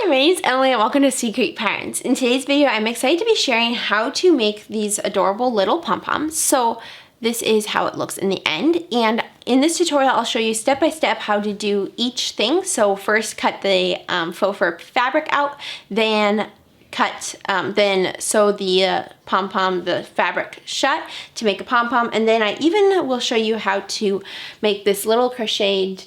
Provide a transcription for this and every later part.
my name is Emily and welcome to Secret Patterns. In today's video, I'm excited to be sharing how to make these adorable little pom-poms. So this is how it looks in the end. And in this tutorial, I'll show you step by step how to do each thing. So first cut the faux fur fabric out, then sew the pom-pom, the fabric shut to make a pom-pom, and then I even will show you how to make this little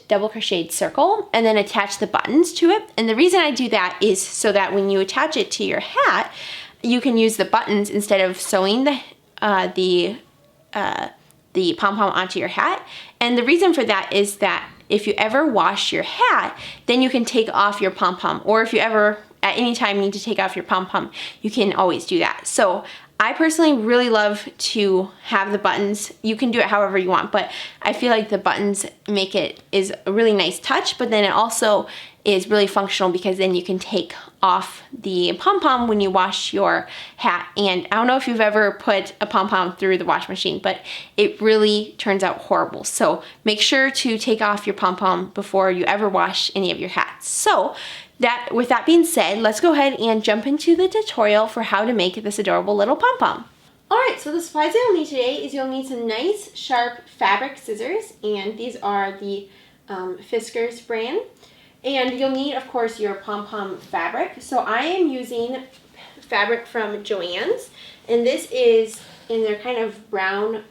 double crocheted circle and then attach the buttons to it. And the reason I do that is so that when you attach it to your hat, you can use the buttons instead of sewing the pom-pom onto your hat. And the reason for that is that if you ever wash your hat, then you can take off your pom-pom, or if you ever at any time need to take off your pom-pom, you can always do that. So I personally really love to have the buttons. You can do it however you want, but I feel like the buttons make it is a really nice touch, but then it also is really functional because then you can take off the pom-pom when you wash your hat. And I don't know if you've ever put a pom-pom through the wash machine, but it really turns out horrible. So make sure to take off your pom-pom before you ever wash any of your hats. So with that being said, let's go ahead and jump into the tutorial for how to make this adorable little pom-pom. Alright, so the supplies that you'll need today is you'll need some nice sharp fabric scissors, and these are the Fiskars brand. And you'll need, of course, your pom-pom fabric. So I am using fabric from Joann's, and this is in their kind of brown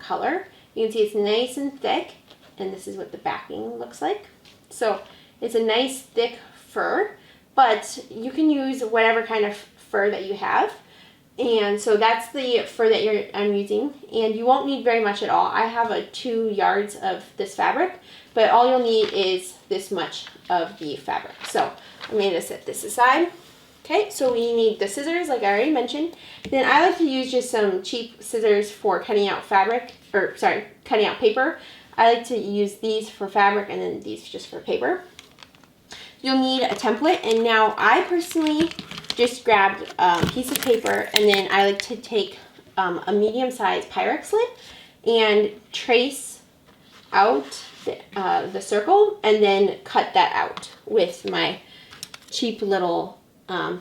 color. You can see it's nice and thick, and this is what the backing looks like. So it's a nice thick fur, but you can use whatever kind of fur that you have. And so that's the fur that I'm using, and you won't need very much at all. I have 2 yards of this fabric, but all you'll need is this much of the fabric. So I'm going to set this aside. Okay, so we need the scissors, like I already mentioned. Then I like to use just some cheap scissors for cutting out cutting out paper. I like to use these for fabric and then these just for paper. You'll need a template, and now I personally just grabbed a piece of paper, and then I like to take a medium-sized Pyrex slip and trace out the circle and then cut that out with my cheap little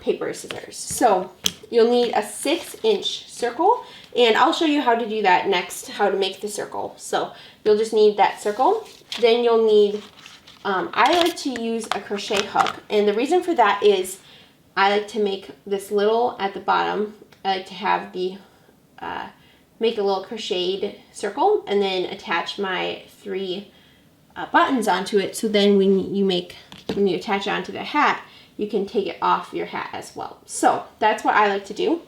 paper scissors. So you'll need a 6-inch circle, and I'll show you how to do that next, how to make the circle. So you'll just need that circle. Then you'll need I like to use a crochet hook, and the reason for that is I like to make this little at the bottom. I like to have the make a little crocheted circle and then attach my 3 buttons onto it, so then when you attach it onto the hat, you can take it off your hat as well. So that's what I like to do.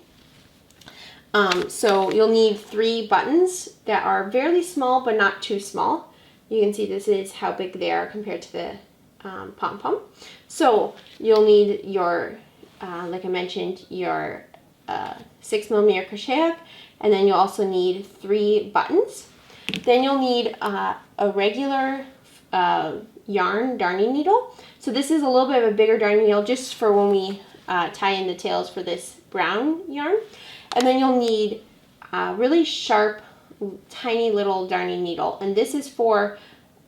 So you'll need 3 buttons that are fairly small but not too small. You can see this is how big they are compared to the pom-pom. So you'll need your, like I mentioned, your 6mm crochet hook, and then you'll also need 3 buttons. Then you'll need a regular yarn darning needle. So this is a little bit of a bigger darning needle just for when we tie in the tails for this brown yarn. And then you'll need really sharp, tiny little darning needle, and this is for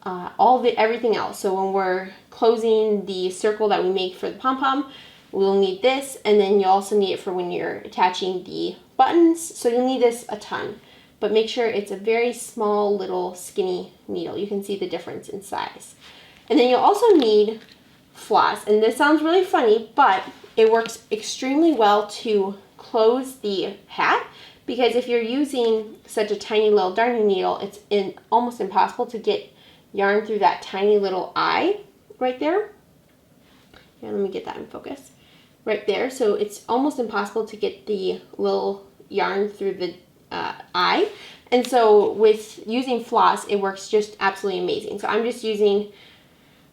everything else. So when we're closing the circle that we make for the pom-pom, we'll need this, and then you'll also need it for when you're attaching the buttons. So you'll need this a ton, but make sure it's a very small little skinny needle. You can see the difference in size. And then you'll also need floss, and this sounds really funny, but it works extremely well to close the hat, because if you're using such a tiny little darning needle, it's almost impossible to get yarn through that tiny little eye right there. Here, let me get that in focus. Right there. So it's almost impossible to get the little yarn through the eye. And so with using floss, it works just absolutely amazing. So I'm just using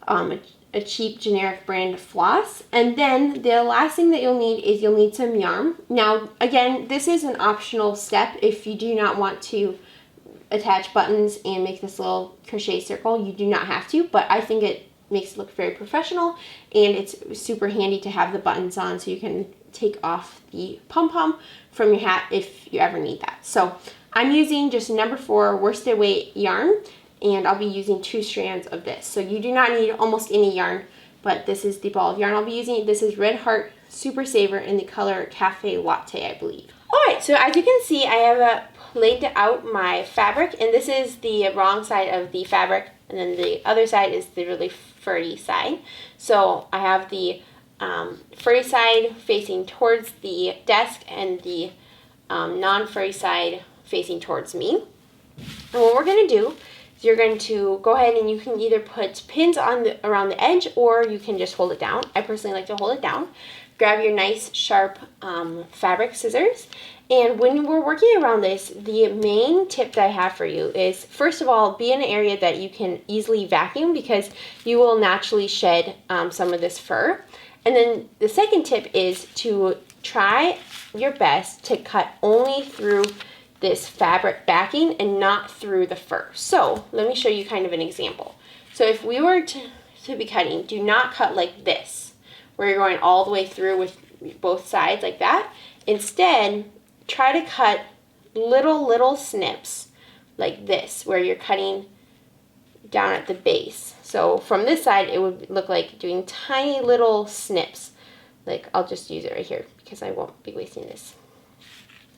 a cheap generic brand of floss. And then the last thing that you'll need is you'll need some yarn. Now, again, this is an optional step. If you do not want to attach buttons and make this little crochet circle, you do not have to, but I think it makes it look very professional, and it's super handy to have the buttons on so you can take off the pom-pom from your hat if you ever need that. So I'm using just number 4 worsted weight yarn, and I'll be using 2 strands of this. So you do not need almost any yarn, but this is the ball of yarn I'll be using. This is Red Heart Super Saver in the color Cafe Latte, I believe. Alright, so as you can see, I have laid out my fabric, and this is the wrong side of the fabric, and then the other side is the really furry side. So I have the furry side facing towards the desk and the non-furry side facing towards me. And what we're going to do is you're going to go ahead and you can either put pins on around the edge, or you can just hold it down. I personally like to hold it down. Grab your nice sharp fabric scissors, and when we're working around this, the main tip that I have for you is, first of all, be in an area that you can easily vacuum, because you will naturally shed some of this fur. And then the second tip is to try your best to cut only through this fabric backing and not through the fur. So let me show you kind of an example. So if we were to be cutting, do not cut like this, where you're going all the way through with both sides like that. Instead, try to cut little snips like this, where you're cutting down at the base. So from this side, it would look like doing tiny little snips. Like, I'll just use it right here because I won't be wasting this.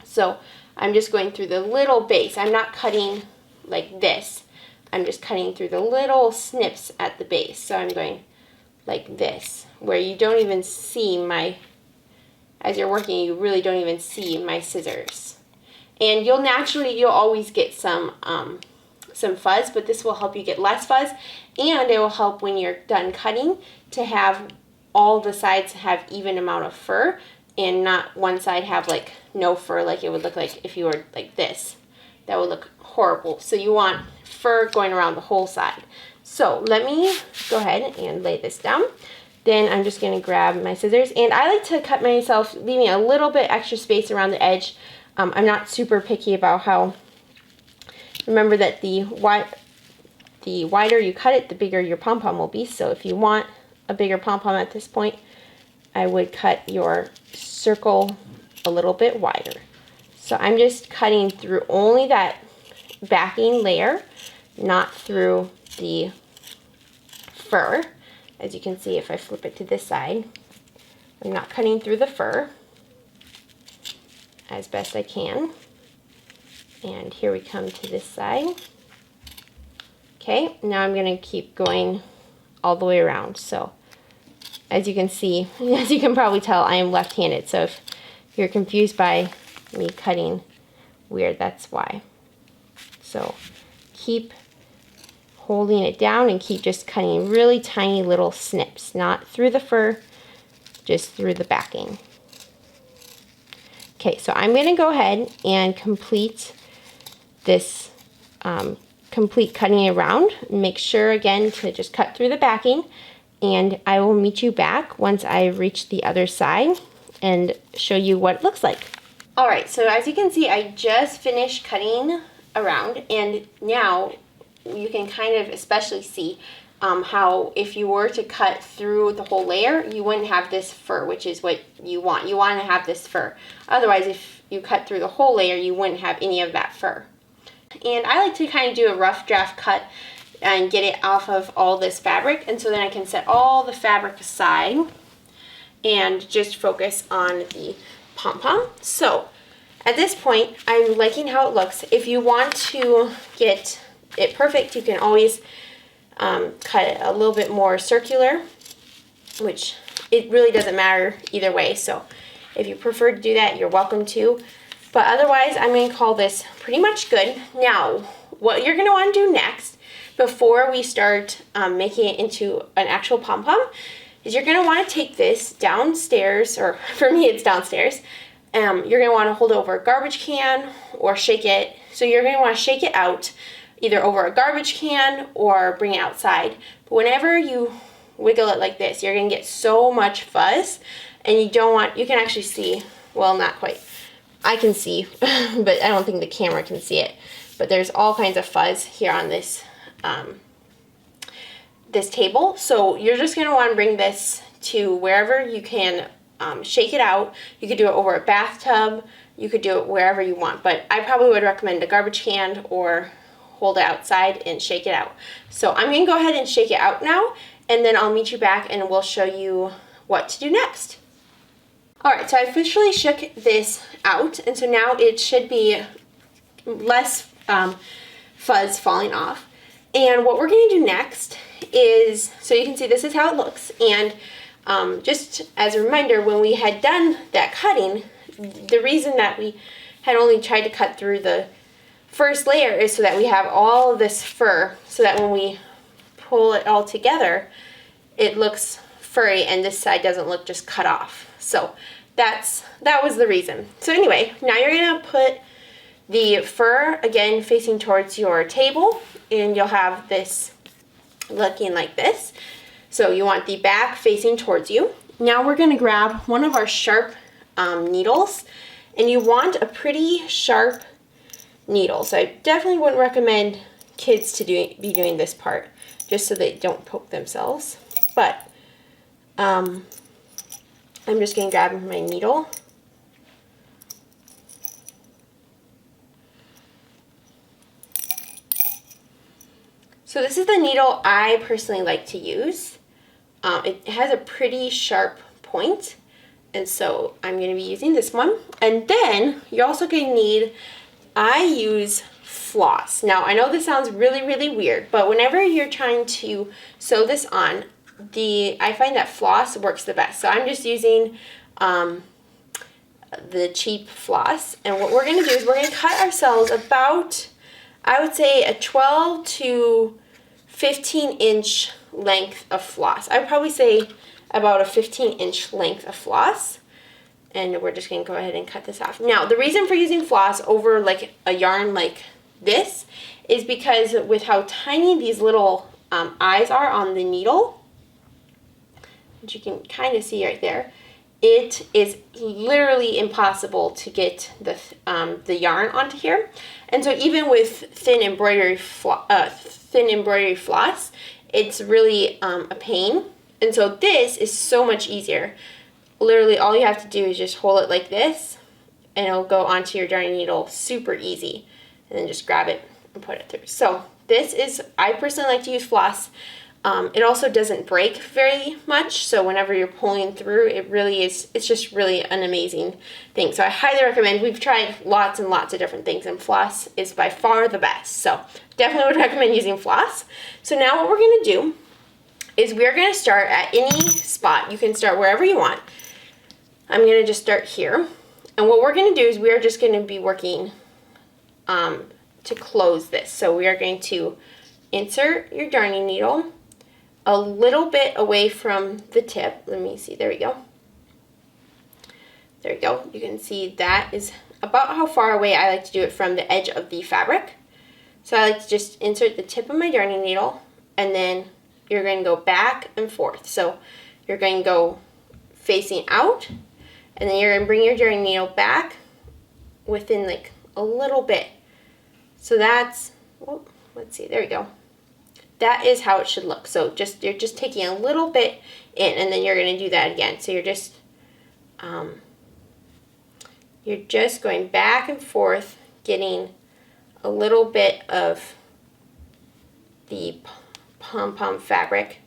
So I'm just going through the little base. I'm not cutting like this. I'm just cutting through the little snips at the base. So I'm going like this, where you don't even see my, as you're working, you really don't even see my scissors. And you'll always get some fuzz, but this will help you get less fuzz, and it will help when you're done cutting to have all the sides have even amount of fur, and not one side have like no fur, like it would look like if you were like this. That would look horrible. So you want fur going around the whole side. So let me go ahead and lay this down. Then I'm just going to grab my scissors, and I like to cut myself, leaving a little bit extra space around the edge. I'm not super picky about how. Remember that the wider you cut it, the bigger your pom-pom will be. So if you want a bigger pom-pom at this point, I would cut your circle a little bit wider. So I'm just cutting through only that backing layer, not through the fur. As you can see, if I flip it to this side, I'm not cutting through the fur as best I can. And here we come to this side. Okay, now I'm going to keep going all the way around. So as you can see, as you can probably tell, I am left-handed. So if you're confused by me cutting weird, that's why. So keep holding it down and keep just cutting really tiny little snips, not through the fur, just through the backing. Okay, so I'm going to go ahead and complete this complete cutting around. Make sure again to just cut through the backing, and I will meet you back once I reach the other side and show you what it looks like. Alright, so as you can see, I just finished cutting around, and now you can kind of especially see how if you were to cut through the whole layer, you wouldn't have this fur, which is what you want. You want to have this fur. Otherwise, if you cut through the whole layer, you wouldn't have any of that fur. And I like to kind of do a rough draft cut and get it off of all this fabric, and so then I can set all the fabric aside and just focus on the pom-pom. So at this point, I'm liking how it looks. If you want to get it perfect, you can always cut it a little bit more circular, which it really doesn't matter either way. So if you prefer to do that, you're welcome to. But otherwise, I'm going to call this pretty much good. Now, what you're going to want to do next, before we start making it into an actual pom-pom, is you're going to want to take this downstairs, or for me it's downstairs. You're going to want to hold it over a garbage can or shake it. So you're going to want to shake it out either over a garbage can or bring it outside. But whenever you wiggle it like this, you're going to get so much fuzz, and you don't want, you can actually see, well, not quite. I can see, but I don't think the camera can see it. But there's all kinds of fuzz here on this this table. So you're just going to want to bring this to wherever you can shake it out. You could do it over a bathtub. You could do it wherever you want. But I probably would recommend a garbage can or hold it outside and shake it out. So I'm going to go ahead and shake it out now, and then I'll meet you back and we'll show you what to do next. All right, so I officially shook this out, and so now it should be less fuzz falling off. And what we're going to do next is, so you can see this is how it looks, and just as a reminder, when we had done that cutting, the reason that we had only tried to cut through the first layer is so that we have all of this fur, so that when we pull it all together, it looks furry and this side doesn't look just cut off. So that was the reason. So anyway, now you're going to put the fur again facing towards your table, and you'll have this looking like this. So you want the back facing towards you. Now we're going to grab one of our sharp needles, and you want a pretty sharp needle. So I definitely wouldn't recommend kids to be doing this part, just so they don't poke themselves. But I'm just going to grab my needle. So this is the needle I personally like to use. It has a pretty sharp point, and so I'm going to be using this one. And then you're also going to need, I use floss. Now I know this sounds really, really weird, but whenever you're trying to sew this on, I find that floss works the best. So I'm just using the cheap floss, and what we're going to do is we're going to cut ourselves about, I would say, a 12 to 15-inch length of floss. I would probably say about a 15-inch length of floss. And we're just going to go ahead and cut this off. Now, the reason for using floss over like a yarn like this is because with how tiny these little eyes are on the needle, which you can kind of see right there, it is literally impossible to get the yarn onto here. And so even with thin embroidery floss, it's really a pain. And so this is so much easier. Literally all you have to do is just hold it like this, and it'll go onto your darning needle super easy. And then just grab it and put it through. So this is, I personally like to use floss. It also doesn't break very much, so whenever you're pulling through, it's just really an amazing thing. So I highly recommend. We've tried lots and lots of different things, and floss is by far the best. So definitely would recommend using floss. So now what we're going to do is we're going to start at any spot. You can start wherever you want. I'm going to just start here. And what we're going to do is we're just going to be working to close this. So we are going to insert your darning needle a little bit away from the tip. Let me see, there we go. There we go. You can see that is about how far away I like to do it from the edge of the fabric. So I like to just insert the tip of my darning needle, and then you're going to go back and forth. So you're going to go facing out, and then you're going to bring your darning needle back within like a little bit. So that's, whoop, let's see, there we go. That is how it should look. So you're just taking a little bit in, and then you're going to do that again. So you're just going back and forth, getting a little bit of the pom-pom fabric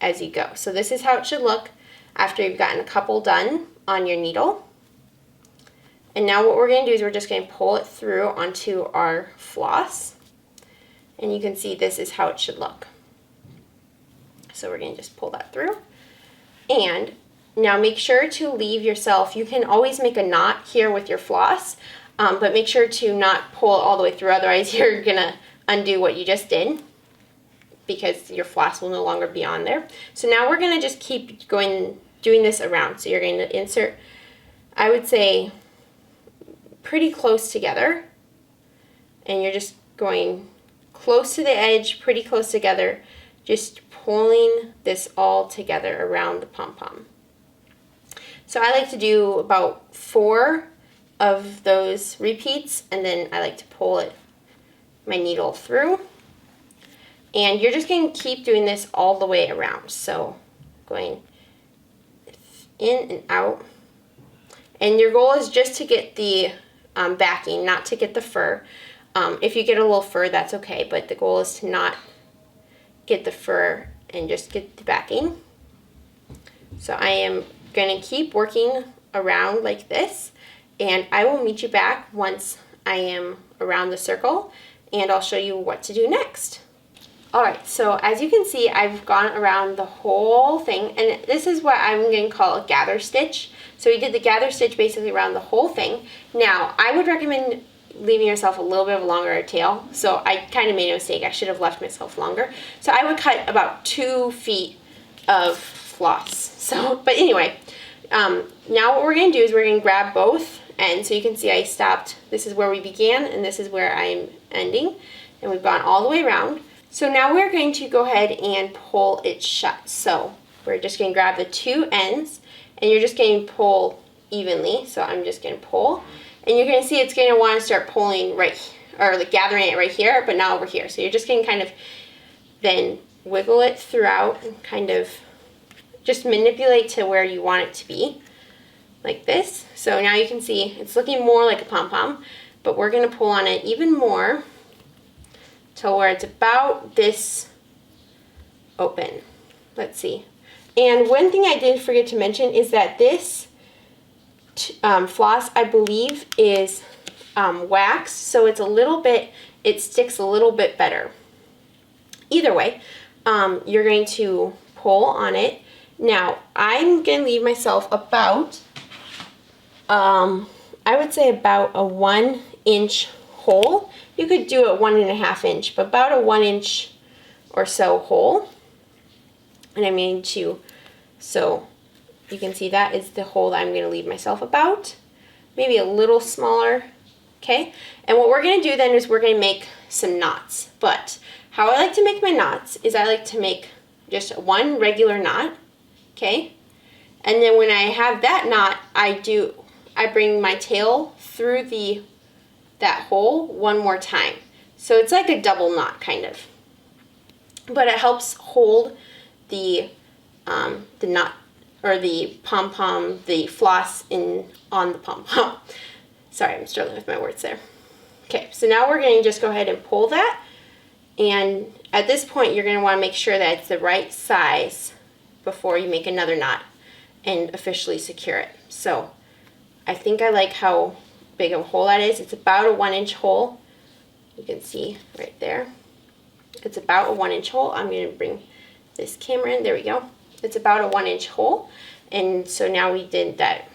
as you go. So this is how it should look after you've gotten a couple done on your needle. And now what we're going to do is we're just going to pull it through onto our floss. And you can see this is how it should look. So we're going to just pull that through. And now make sure to leave yourself, you can always make a knot here with your floss, but make sure to not pull it all the way through, otherwise you're going to undo what you just did because your floss will no longer be on there. So now we're going to just keep doing this around. So you're going to insert, I would say, pretty close together, and you're just going close to the edge, pretty close together, just pulling this all together around the pom-pom. So I like to do about 4 of those repeats, and then I like to pull my needle through. And you're just going to keep doing this all the way around. So going in and out. And your goal is just to get the backing, not to get the fur. If you get a little fur, that's okay, but the goal is to not get the fur and just get the backing. So I am going to keep working around like this, and I will meet you back once I am around the circle, and I'll show you what to do next. Alright, so as you can see, I've gone around the whole thing, and this is what I'm going to call a gather stitch. So we did the gather stitch basically around the whole thing. Now, I would recommend leaving yourself a little bit of a longer tail. So I kind of made a mistake. I should have left myself longer. So I would cut about 2 feet of floss. So, but anyway, now what we're going to do is we're going to grab both ends. So you can see I stopped. This is where we began, and this is where I'm ending. And we've gone all the way around. So now we're going to go ahead and pull it shut. So we're just going to grab the 2 ends, and you're just going to pull evenly. So I'm just going to pull, and you're going to see it's going to want to start pulling right, or like gathering it right here, but not over here. So you're just going to kind of then wiggle it throughout and kind of just manipulate to where you want it to be, like this. So now you can see it's looking more like a pom-pom, but we're going to pull on it even more till where it's about this open. Let's see. And one thing I did forget to mention is that this floss, I believe, is wax, so it's a little bit, it sticks a little bit better. Either way, you're going to pull on it. Now, I'm going to leave myself about, I would say about a 1-inch hole. You could do it 1.5 inch, but about a 1 inch or so hole. And I'm going to, so you can see that is the hole that I'm going to leave myself about. Maybe a little smaller, okay? And what we're going to do then is we're going to make some knots. But how I like to make my knots is I like to make just one regular knot, okay? And then when I have that knot, I bring my tail through that hole one more time. So it's like a double knot kind of. But it helps hold the knot, or the pom-pom, the floss on the pom-pom. Sorry, I'm struggling with my words there. Okay, so now we're going to just go ahead and pull that. And at this point, you're going to want to make sure that it's the right size before you make another knot and officially secure it. So I think I like how big of a hole that is. It's about a 1-inch hole. You can see right there. It's about a 1-inch hole. I'm going to bring this camera in. There we go. It's about a 1-inch hole. And so now we did that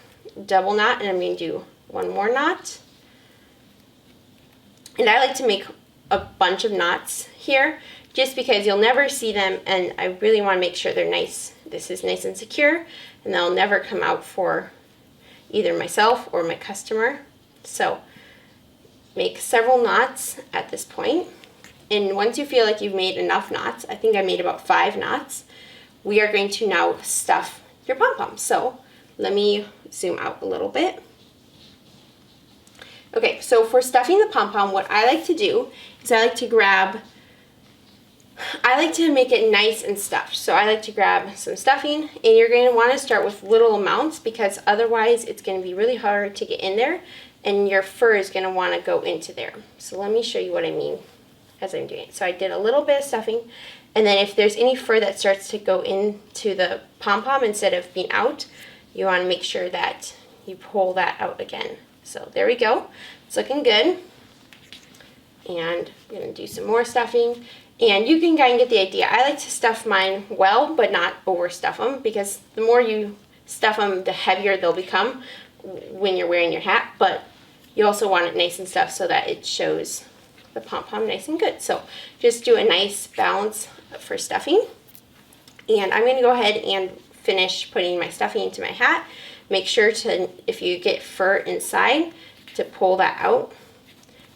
double knot, and I'm going to do one more knot. And I like to make a bunch of knots here just because you'll never see them, and I really want to make sure they're nice. This is nice and secure, and they'll never come out for either myself or my customer. So make several knots at this point. And once you feel like you've made enough knots, I think I made about 5 knots, we are going to now stuff your pom-pom. So let me zoom out a little bit. Okay, so for stuffing the pom-pom, what I like to do is I like to make it nice and stuffed. So I like to grab some stuffing, and you're going to want to start with little amounts because otherwise it's going to be really hard to get in there, and your fur is going to want to go into there. So let me show you what I mean as I'm doing it. So I did a little bit of stuffing, and then if there's any fur that starts to go into the pom-pom instead of being out, you want to make sure that you pull that out again. So there we go. It's looking good. And I'm going to do some more stuffing. And you can kind of get the idea. I like to stuff mine well, but not overstuff them, because the more you stuff them, the heavier they'll become when you're wearing your hat. But you also want it nice and stuffed so that it shows the pom-pom nice and good. So just do a nice balance for stuffing. And I'm going to go ahead and finish putting my stuffing into my hat. Make sure to, if you get fur inside, to pull that out.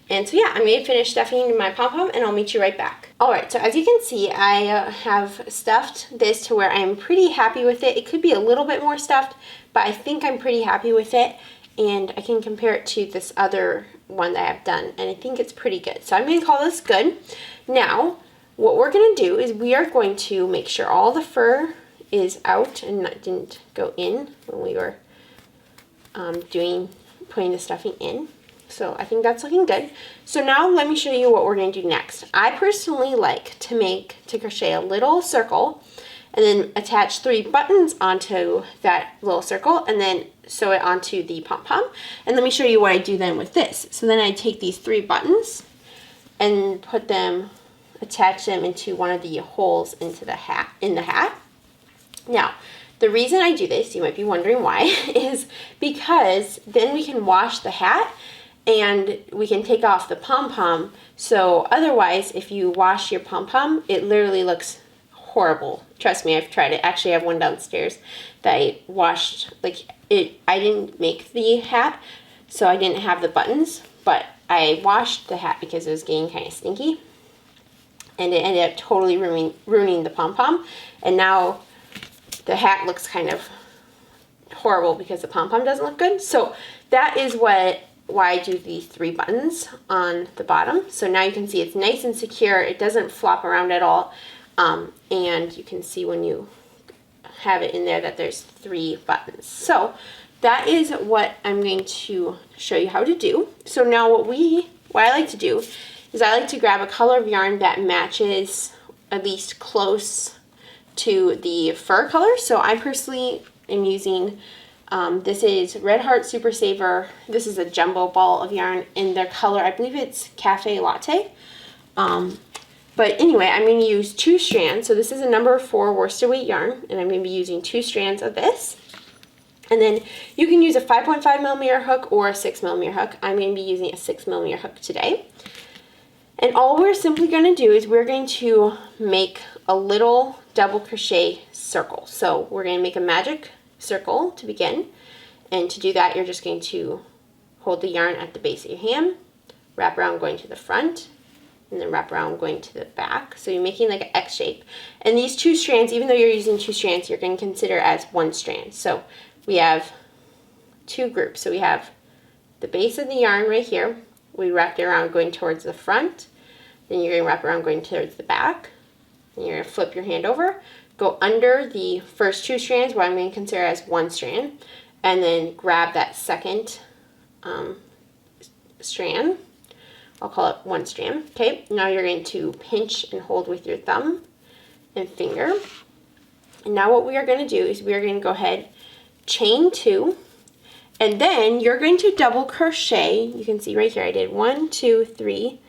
And so yeah, I'm going to finish stuffing my pom-pom, and I'll meet you right back. Alright, so as you can see, I have stuffed this to where I'm pretty happy with it. It could be a little bit more stuffed, but I think I'm pretty happy with it. And I can compare it to this other one that I've done, and I think it's pretty good. So I'm going to call this good. Now, what we're going to do is we are going to make sure all the fur is out and didn't go in when we were putting the stuffing in. So I think that's looking good. So now let me show you what we're going to do next. I personally like to crochet a little circle and then attach 3 buttons onto that little circle and then sew it onto the pom-pom. And let me show you what I do then with this. So then I take these 3 buttons and attach them into one of the holes into the hat. Now, the reason I do this, you might be wondering why, is because then we can wash the hat and we can take off the pom-pom. So otherwise, if you wash your pom-pom, it literally looks horrible. Trust me, I've tried it. Actually, I have one downstairs that I washed. Like I didn't make the hat, so I didn't have the buttons, but I washed the hat because it was getting kind of stinky, and it ended up totally ruining the pom-pom. And now the hat looks kind of horrible because the pom-pom doesn't look good. So that is why I do these 3 buttons on the bottom. So now you can see it's nice and secure. It doesn't flop around at all. And you can see when you have it in there that there's 3 buttons. So that is what I'm going to show you how to do. So now what I like to do is I like to grab a color of yarn that matches at least close to the fur color. So I personally am using this is Red Heart Super Saver. This is a jumbo ball of yarn in their color. I believe it's Cafe Latte. But anyway, I'm going to use 2 strands. So this is a number 4 worsted weight yarn, and I'm going to be using 2 strands of this. And then you can use a 5.5 millimeter hook or a 6 millimeter hook. I'm going to be using a 6 millimeter hook today. And all we're simply going to do is we're going to make a little double crochet circle. So we're going to make a magic circle to begin. And to do that, you're just going to hold the yarn at the base of your hand, wrap around going to the front, and then wrap around going to the back. So you're making like an X shape. And these 2 strands, even though you're using 2 strands, you're going to consider as 1 strand. So we have 2 groups. So we have the base of the yarn right here. We wrapped it around going towards the front. Then you're going to wrap around going towards the back. And you're going to flip your hand over, go under the first 2 strands, what I'm going to consider as 1 strand, and then grab that second strand. I'll call it 1 strand. Okay, now you're going to pinch and hold with your thumb and finger. And now what we are going to do is we are going to go ahead, chain 2, and then you're going to double crochet. You can see right here I did 1, 2, 3,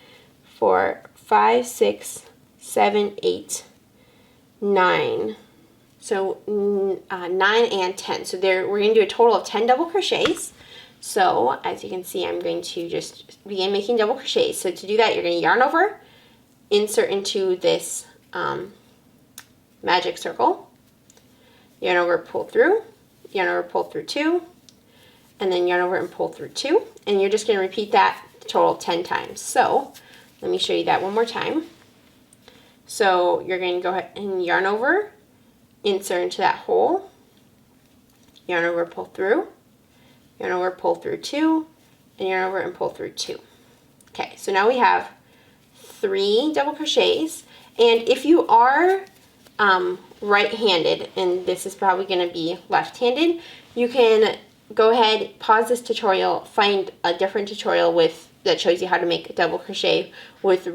4, 5, 6, 7, 8, 9. So 9 and 10. So there we're going to do a total of 10 double crochets. So as you can see, I'm going to just begin making double crochets. So to do that, you're going to yarn over, insert into this magic circle, yarn over, pull through, yarn over, pull through 2, and then yarn over and pull through 2. And you're just going to repeat that total 10 times. So let me show you that one more time. So you're going to go ahead and yarn over, insert into that hole, yarn over, pull through, yarn over, pull through 2, and yarn over and pull through 2. Okay, so now we have 3 double crochets. And if you are right-handed, and this is probably going to be left-handed, you can go ahead, pause this tutorial, find a different tutorial that shows you how to make a double crochet with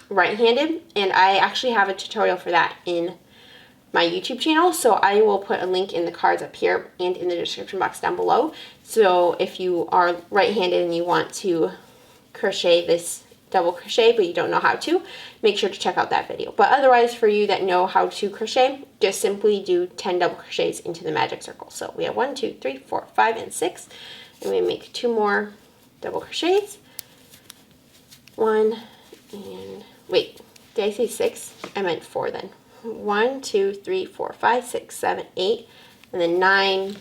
right-handed, and I actually have a tutorial for that in my YouTube channel, so I will put a link in the cards up here and in the description box down below. So if you are right-handed and you want to crochet this double crochet but you don't know how to, make sure to check out that video. But otherwise, for you that know how to crochet, just simply do 10 double crochets into the magic circle. So we have 1, 2, 3, 4, 5, and 6, and we make 2 more double crochets. 1 and wait, did I say 6? I meant 4 then. 1, 2, 3, 4, 5, 6, 7, 8, and then 9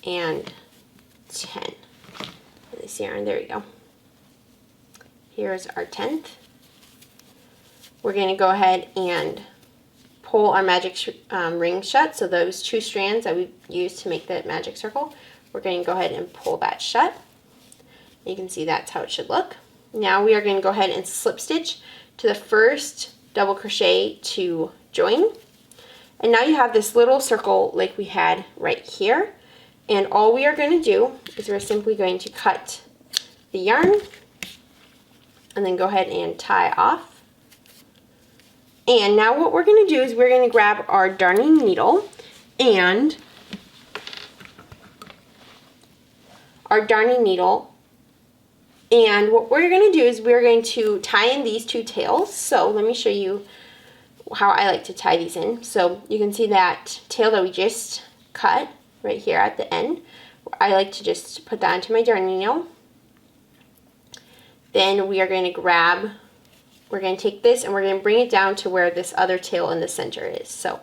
and 10. And this yarn, there we go. Here's our 10th. We're going to go ahead and pull our magic ring shut. So those 2 strands that we used to make the magic circle, we're going to go ahead and pull that shut. You can see that's how it should look. Now we are going to go ahead and slip stitch to the first double crochet to join. And now you have this little circle like we had right here. And all we are going to do is we're simply going to cut the yarn and then go ahead and tie off. And now what we're going to do is we're going to grab our darning needle and what we're going to do is we're going to tie in these two tails. So let me show you how I like to tie these in. So you can see that tail that we just cut right here at the end. I like to just put that onto my darning needle. Then we are going to we're going to take this and we're going to bring it down to where this other tail in the center is. So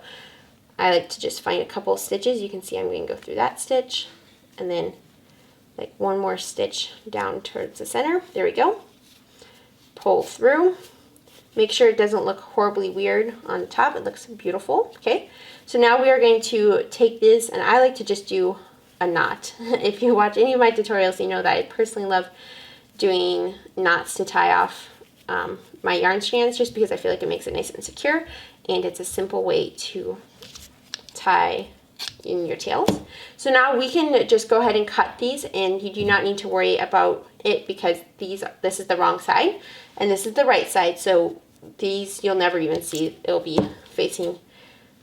I like to just find a couple of stitches. You can see I'm going to go through that stitch and then like one more stitch down towards the center. There we go. Pull through. Make sure it doesn't look horribly weird on the top. It looks beautiful. Okay, so now we are going to take this, and I like to just do a knot. If you watch any of my tutorials, you know that I personally love doing knots to tie off my yarn strands, just because I feel like it makes it nice and secure, and it's a simple way to tie in your tails. So now we can just go ahead and cut these, and you do not need to worry about it because this is the wrong side and this is the right side. So these you'll never even see. It'll be facing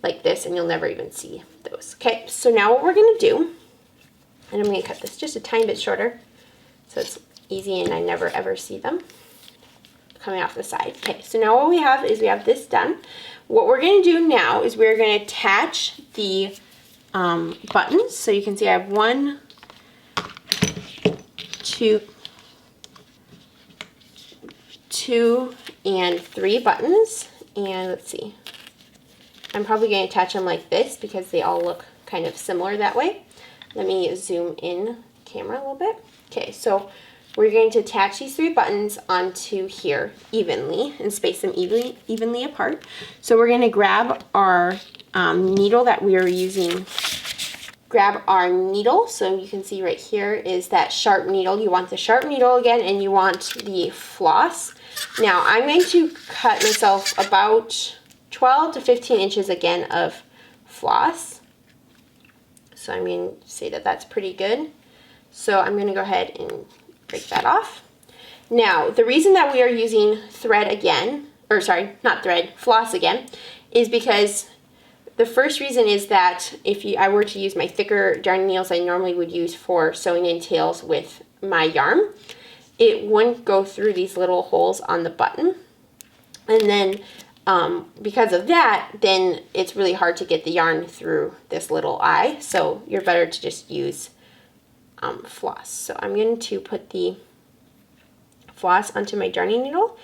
like this and you'll never even see those. Okay, so now what we're going to do, and I'm going to cut this just a tiny bit shorter so it's easy and I never ever see them coming off the side. Okay, so now what we have is we have this done. What we're going to do now is we're going to attach the buttons. So you can see I have 1, 2, and 3 buttons. And let's see, I'm probably going to attach them like this because they all look kind of similar that way. Let me zoom in the camera a little bit. Okay, so we're going to attach these 3 buttons onto here evenly and space them evenly apart. So we're going to grab our needle that we are using. Grab our needle. So you can see right here is that sharp needle. You want the sharp needle again, and you want the floss. Now I'm going to cut myself about 12 to 15 inches again of floss. So I'm going to say that that's pretty good. So I'm going to go ahead and break that off. Now, the reason that we are using thread again, or sorry, not thread, floss again, is because the first reason is that if I were to use my thicker darning needles I normally would use for sewing in tails with my yarn, it wouldn't go through these little holes on the button. And then because of that, then it's really hard to get the yarn through this little eye. So you're better to just use floss. So I'm going to put the floss onto my darning needle,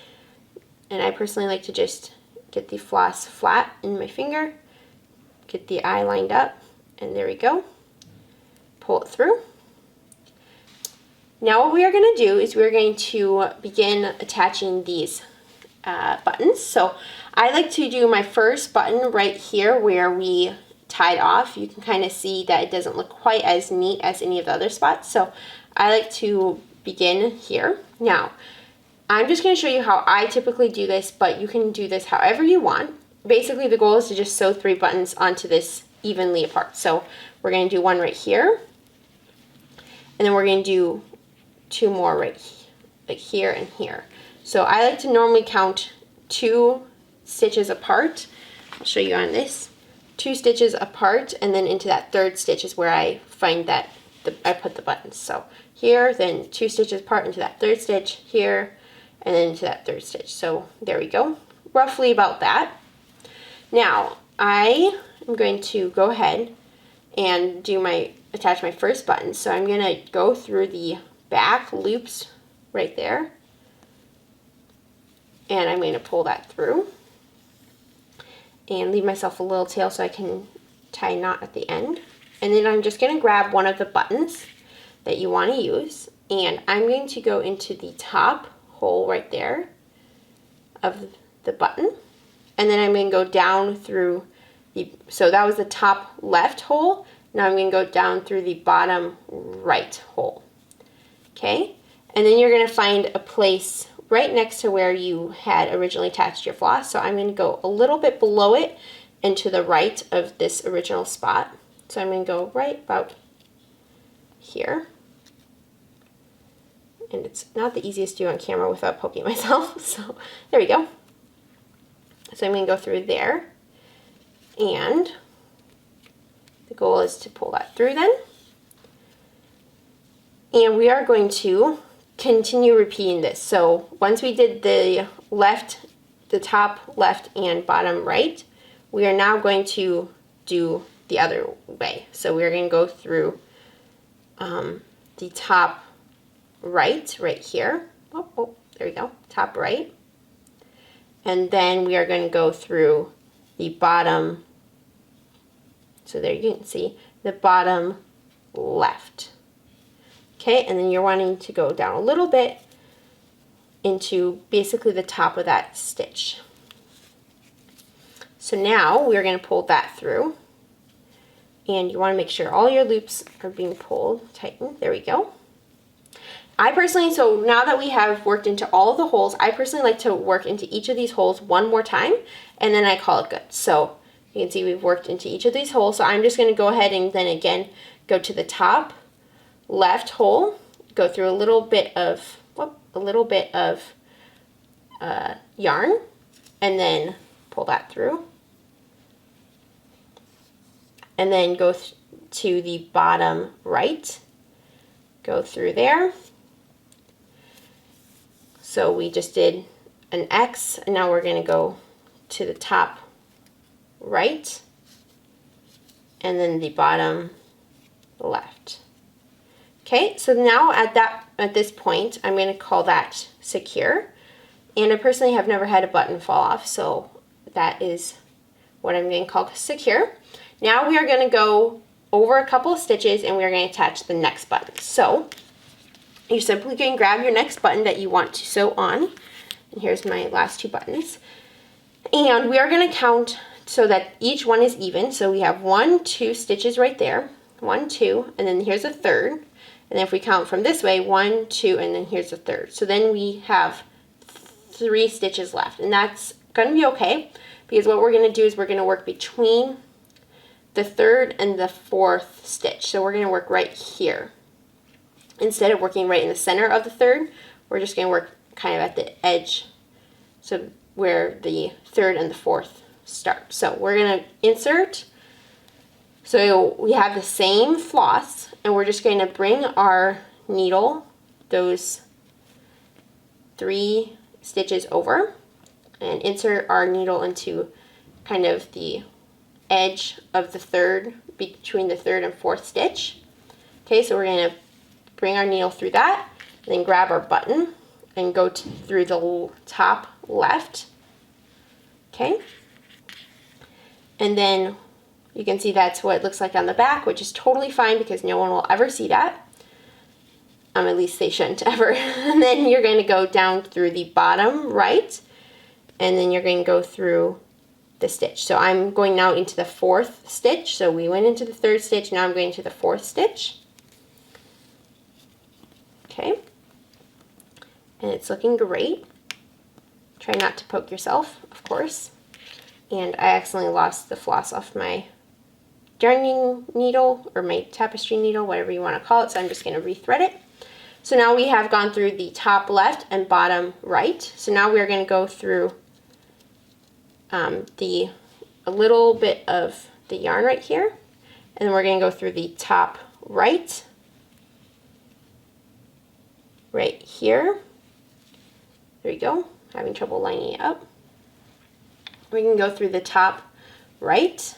and I personally like to just get the floss flat in my finger, get the eye lined up, and there we go. Pull it through. Now what we are going to do is we're going to begin attaching these buttons. So I like to do my first button right here where we tied off. You can kind of see that it doesn't look quite as neat as any of the other spots. So I like to begin here. Now, I'm just going to show you how I typically do this, but you can do this however you want. Basically, the goal is to just sew 3 buttons onto this evenly apart. So we're going to do one right here, and then we're going to do 2 more right like here and here. So I like to normally count 2 stitches apart. I'll show you on this. 2 stitches apart, and then into that 3rd stitch is where I find that I put the buttons. So here, then 2 stitches apart into that 3rd stitch, here, and then into that 3rd stitch. So there we go, roughly about that. Now I am going to go ahead and attach my first button. So I'm going to go through the back loops right there, and I'm going to pull that through and leave myself a little tail so I can tie a knot at the end. And then I'm just going to grab one of the buttons that you want to use, and I'm going to go into the top hole right there of the button, and then I'm going to go down through so that was the top left hole. Now I'm going to go down through the bottom right hole. Okay, and then you're going to find a place right next to where you had originally attached your floss. So I'm going to go a little bit below it and to the right of this original spot. So I'm going to go right about here. And it's not the easiest to do on camera without poking myself. So there we go. So I'm going to go through there. And the goal is to pull that through then. And we are going to continue repeating this. So once we did the top left and bottom right, we are now going to do the other way. So we're going to go through the top right here. Oh, there we go, top right. And then we are going to go through the bottom, so there you can see, the bottom left. Okay, and then you're wanting to go down a little bit into basically the top of that stitch. So now we're going to pull that through. And you want to make sure all your loops are being pulled, tightened. There we go. I personally, so now that we have worked into all of the holes, I personally like to work into each of these holes one more time, and then I call it good. So you can see we've worked into each of these holes. So I'm just going to go ahead and then again go to the top left hole, go through a little bit of yarn, and then pull that through. And then go to the bottom right, go through there. So we just did an X, and now we're going to go to the top right, and then the bottom left. Okay, so now at this point, I'm going to call that secure. And I personally have never had a button fall off, so that is what I'm going to call secure. Now we are going to go over a couple of stitches and we're going to attach the next button. So you're simply going to grab your next button that you want to sew on. And here's my last two buttons. And we are going to count so that each one is even. So we have 1, 2 stitches right there. 1, 2, and then here's a third. And then if we count from this way, 1, 2, and then here's a third. So then we have 3 stitches left. And that's going to be okay, because what we're going to do is we're going to work between the third and the fourth stitch. So we're going to work right here. Instead of working right in the center of the third, we're just going to work kind of at the edge, so where the third and the fourth start. So we're going to insert. So we have the same floss, and we're just going to bring our needle those 3 stitches over and insert our needle into kind of the edge of the third, between the third and fourth stitch. Okay, so we're going to bring our needle through that, and then grab our button and go through the top left. Okay, and then you can see that's what it looks like on the back, which is totally fine because no one will ever see that. At least they shouldn't ever. And then you're going to go down through the bottom right, and then you're going to go through the stitch. So I'm going now into the 4th stitch. So we went into the 3rd stitch, now I'm going to the 4th stitch. Okay, and it's looking great. Try not to poke yourself, of course. And I accidentally lost the floss off my darning needle, or my tapestry needle, whatever you want to call it, so I'm just going to rethread it. So now we have gone through the top left and bottom right. So now we're going to go through a little bit of the yarn right here, and then we're going to go through the top right here. There you go. Having trouble lining it up. We can go through the top right,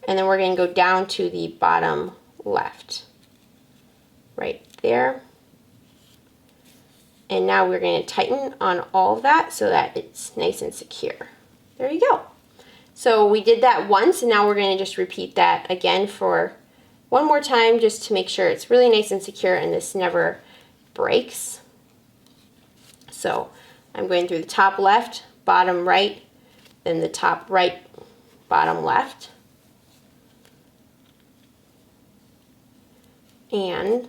and then we're going to go down to the bottom left right there. And now we're going to tighten on all of that so that it's nice and secure. There you go. So we did that once, and now we're going to just repeat that again for one more time, just to make sure it's really nice and secure and this never breaks. So I'm going through the top left, bottom right, then the top right, bottom left. And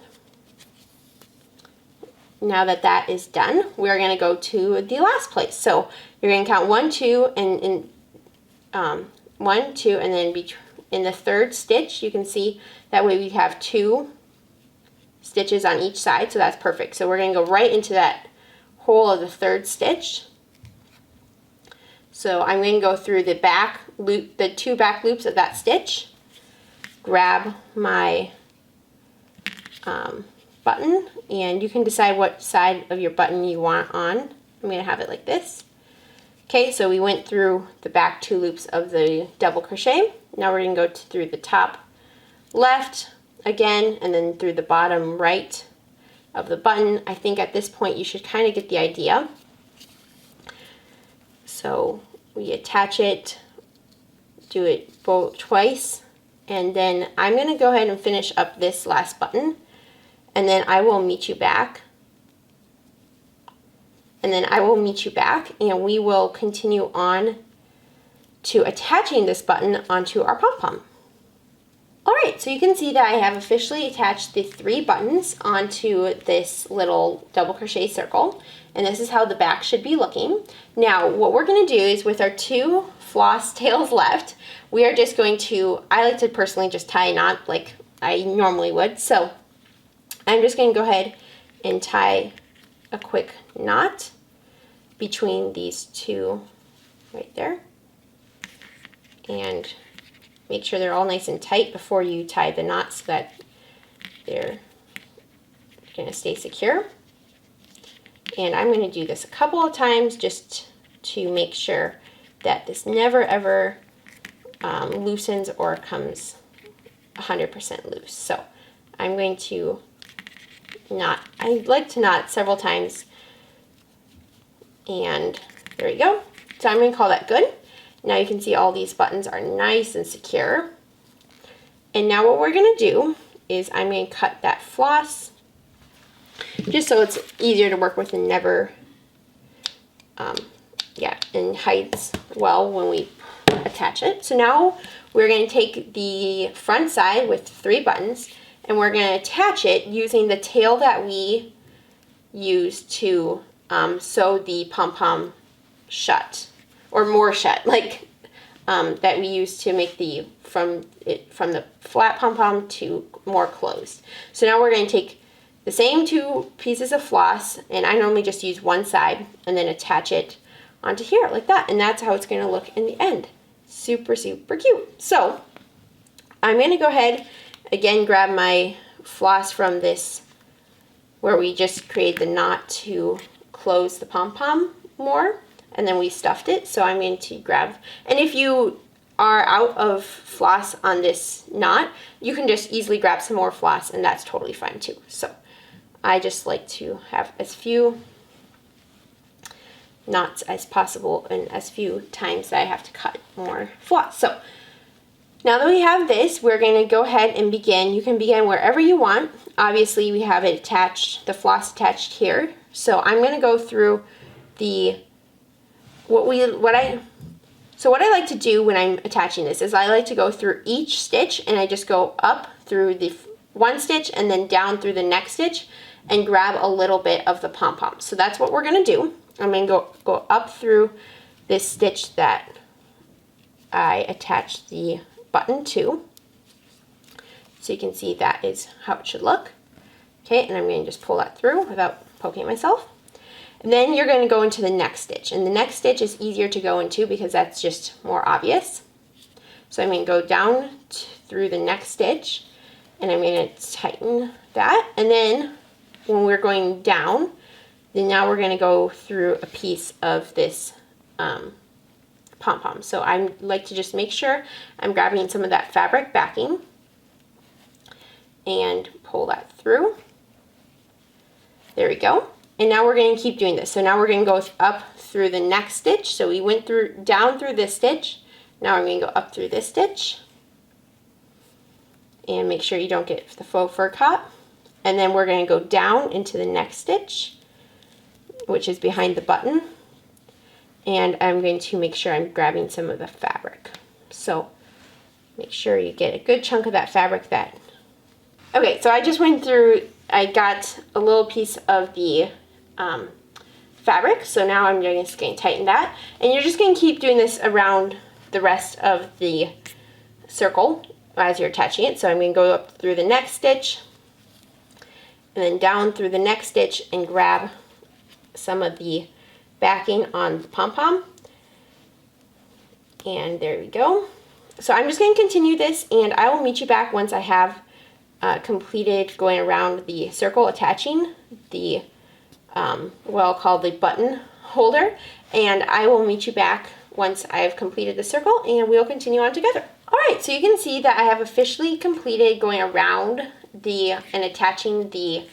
now that that is done, we're going to go to the last place. So you're going to count 1, 2, and 1, 2, and then in the 3rd stitch, you can see that way we have 2 stitches on each side, so that's perfect. So we're going to go right into that hole of the third stitch. So I'm going to go through the back loop, the 2 back loops of that stitch, grab my button, and you can decide what side of your button you want on. I'm going to have it like this. Okay, so we went through the back 2 loops of the double crochet. Now we're going to go through the top left again, and then through the bottom right of the button. I think at this point you should kind of get the idea. So we attach it, do it both twice, and then I'm going to go ahead and finish up this last button, and then I will meet you back. And then I will meet you back, and we will continue on to attaching this button onto our pom-pom. Alright, so you can see that I have officially attached the 3 buttons onto this little double crochet circle, and this is how the back should be looking. Now, what we're going to do is with our 2 floss tails left, we are just going to, I like to personally just tie a knot like I normally would, so I'm just going to go ahead and tie a quick knot between these 2 right there, and make sure they're all nice and tight before you tie the knots so that they're going to stay secure. And I'm going to do this a couple of times just to make sure that this never ever loosens or comes 100% loose. So I'm going to knot, I like to knot several times, and there you go. So I'm going to call that good. Now you can see all these buttons are nice and secure. And now what we're going to do is I'm going to cut that floss just so it's easier to work with and never, and hides well when we attach it. So now we're going to take the front side with 3 buttons and we're going to attach it using the tail that we used to sew the pom-pom shut, or more shut, like that we used to make the from the flat pom-pom to more closed. So now we're going to take the same 2 pieces of floss, and I normally just use one side, and then attach it onto here like that, and that's how it's going to look in the end. Super, super cute. So I'm going to go ahead again, grab my floss from this where we just created the knot to close the pom-pom more, and then we stuffed it. So I'm going to grab, and if you are out of floss on this knot, you can just easily grab some more floss, and that's totally fine too. So I just like to have as few knots as possible and as few times that I have to cut more floss. So now that we have this, we're going to go ahead and begin. You can begin wherever you want. Obviously we have it attached, the floss attached here. So I'm going to go through the what I like to do when I'm attaching this is I like to go through each stitch, and I just go up through the one stitch and then down through the next stitch and grab a little bit of the pom-pom. So that's what we're going to do. I'm going to go up through this stitch that I attached the button to. So you can see that is how it should look. Okay, and I'm going to just pull that through without poking myself. And then you're going to go into the next stitch, and the next stitch is easier to go into because that's just more obvious. So I'm going to go down through the next stitch, and I'm going to tighten that, and then when we're going down, then now we're going to go through a piece of this pom-pom. So I like to just make sure I'm grabbing some of that fabric backing and pull that through. There we go. And now we're going to keep doing this. So now we're going to go up through the next stitch. So we went down through this stitch. Now I'm going to go up through this stitch. And make sure you don't get the faux fur caught. And then we're going to go down into the next stitch, which is behind the button. And I'm going to make sure I'm grabbing some of the fabric. So make sure you get a good chunk of that fabric Okay, so I just went through, I got a little piece of the fabric, so now I'm just going to tighten that. And you're just going to keep doing this around the rest of the circle as you're attaching it. So I'm going to go up through the next stitch, and then down through the next stitch and grab some of the backing on the pom-pom. And there we go. So I'm just going to continue this, and I will meet you back once I have completed going around the circle, attaching the what I'll call the button holder, and I will meet you back once I've completed the circle, and we'll continue on together. Alright, so you can see that I have officially completed going around and attaching the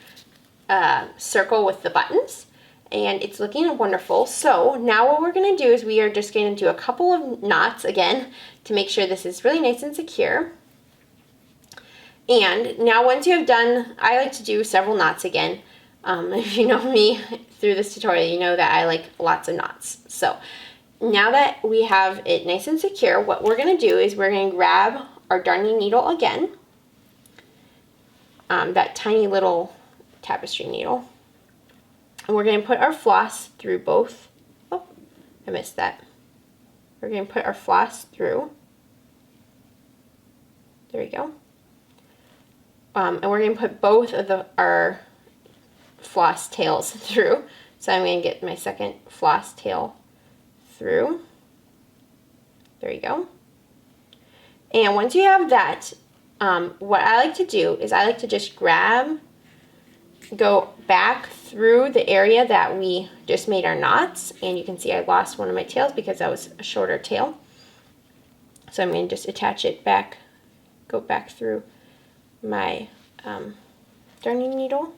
circle with the buttons, and it's looking wonderful. So now what we're going to do is we are just going to do a couple of knots again to make sure this is really nice and secure. And now once you have done, I like to do several knots again. If you know me through this tutorial, you know that I like lots of knots. So now that we have it nice and secure, what we're going to do is we're going to grab our darning needle again, that tiny little tapestry needle, and we're going to put our floss through both. Oh, I missed that. We're going to put our floss through. There we go. And we're going to put both of our floss tails through. So I'm going to get my second floss tail through. There you go. And once you have that, what I like to do is I like to just go back through the area that we just made our knots, and you can see I lost one of my tails because that was a shorter tail. So I'm going to just attach it back, go back through my darning needle.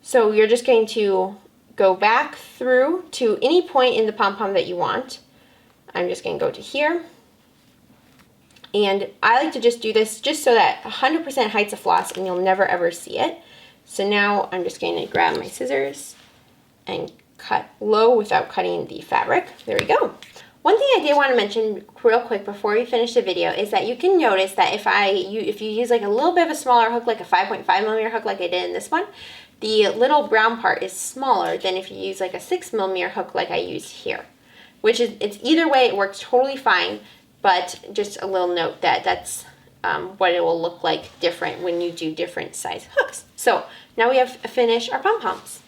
So you're just going to go back through to any point in the pom-pom that you want. I'm just going to go to here. And I like to just do this just so that 100% hides the floss and you'll never ever see it. So now I'm just going to grab my scissors and cut low without cutting the fabric. There we go. One thing I did want to mention real quick before we finish the video is that you can notice that if you use like a little bit of a smaller hook, like a 5.5mm hook like I did in this one, the little brown part is smaller than if you use like a 6mm hook like I used here. Which is, it's either way, it works totally fine, but just a little note that that's what it will look like different when you do different size hooks. So now we have finished our pom-poms.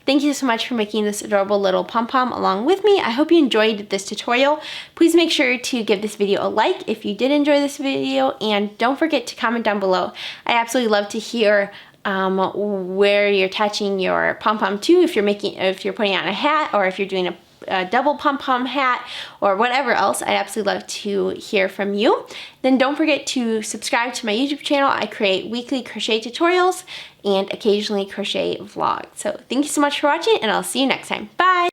Thank you so much for making this adorable little pom-pom along with me. I hope you enjoyed this tutorial. Please make sure to give this video a like if you did enjoy this video, and don't forget to comment down below. I absolutely love to hear where you're attaching your pom-pom to, if you're putting on a hat, or if you're doing a double pom-pom hat, or whatever else. I'd absolutely love to hear from you. Then don't forget to subscribe to my YouTube channel. I create weekly crochet tutorials and occasionally crochet vlogs. So thank you so much for watching, and I'll see you next time. Bye!